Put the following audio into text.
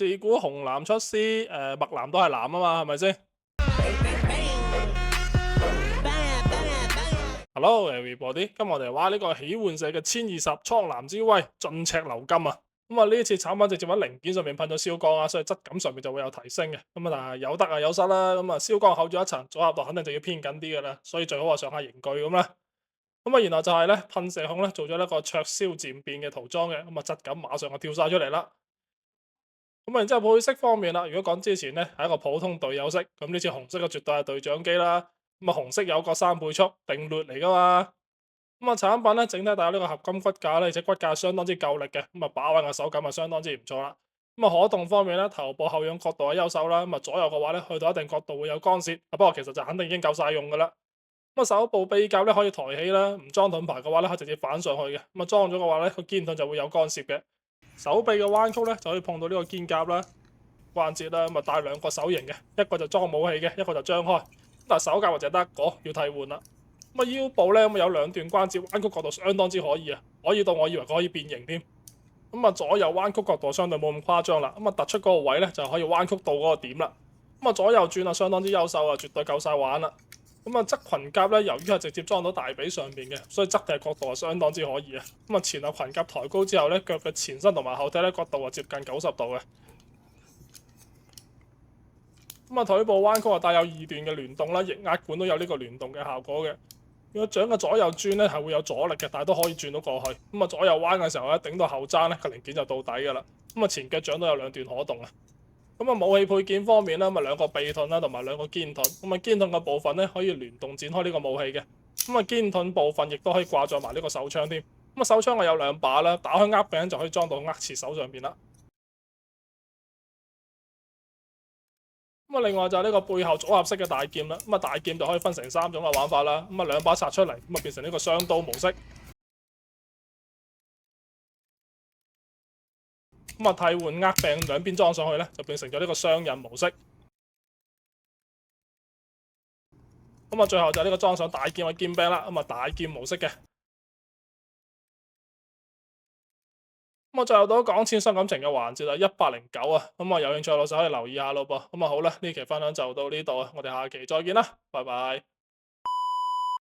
自古紅藍出師，麥藍都係藍啊嘛，係咪先？Hello everybody，今日我哋玩呢個喜玩社嘅1020蒼藍之威進赤鎏金啊！咁啊呢次產品直接喺零件上面噴咗燒光啊，所以質感上面就會有提升嘅。咁啊但係有得啊有失啦，咁啊燒光厚咗一層，組合度肯定就要偏緊啲噶啦，所以最好啊上下刑具咁啦。咁啊然後就係咧噴射孔咧做咗一個灼燒漸變嘅塗裝嘅，咁啊質感馬上就跳晒出嚟啦。咁啊，然之後配色方面啦，如果講之前咧係一個普通隊友色，咁呢次紅色嘅絕對係隊長機啦。咁啊，紅色有個3倍速定律嚟噶嘛。咁啊，產品咧整體帶有呢個合金骨架咧，而且骨架相當之夠力嘅，咁啊把玩嘅手感啊相當之唔錯啦。咁啊，可動方面咧，頭部後仰角度係優秀啦。咁啊，左右嘅話咧，去到一定角度會有干涉，不過其實就肯定已經夠晒用噶啦。咁啊，手部臂架咧可以抬起啦，唔裝盾牌嘅話咧可以直接反上去嘅。咁啊，裝咗嘅話咧，個肩盾就會有干涉嘅。手臂嘅彎曲咧就可以碰到呢個肩胛啦、關節啦，咁啊帶兩個手型嘅，一個就裝武器嘅，一個就張開。但係手架或者得一個要替換啦。咁啊腰部咧咁有兩段關節彎曲角度相當之可以啊，可以到我以為佢可以變形添。咁啊左右彎曲角度相對冇咁誇張啦，咁啊突出嗰個位咧就可以彎曲到嗰個點啦。咁啊左右轉啊相當之優秀啊，絕對夠晒玩啦。咁啊側裙甲咧，由於係直接裝到大髀上邊嘅，所以側踢角度係相當之可以啊。咁啊前後裙甲抬高之後咧，腳嘅前身同埋後踢咧角度啊接近90度嘅。咁啊腿部彎曲啊帶有2段嘅聯動啦，液壓管都有呢個聯動嘅效果嘅。如果掌嘅左右轉咧係會有阻力嘅，但係都可以轉到過去。咁啊左右彎嘅時候咧，頂到後踭咧個零件就到底㗎啦。咁啊前腳掌都有2段可動啊。咁啊武器配件方面咧，咁啊2個臂盾啦，同埋2個肩盾。咁啊肩盾嘅部分咧可以聯動展開呢個武器嘅。咁啊肩盾部分亦都可以掛載埋呢個手槍添。咁啊手槍我有2把啦，打開握柄就可以裝到握持手上邊啦。咁啊另外就係呢個背後組合式嘅大劍啦。咁啊大劍就可以分成3種嘅玩法啦。咁啊2把殺出嚟，咁啊變成呢個雙刀模式。咁啊替換握柄兩邊裝上去咧，就變成咗呢個雙刃模式。咁啊最後就係呢個裝上大劍嘅劍柄啦。咁啊大劍模式嘅。咁啊最後到講錢傷感情嘅環節啦，109啊。咁啊有興趣老細可以留意下咯噃。咁啊好啦，呢期分享就到呢度啊，我哋下期再見啦，拜拜。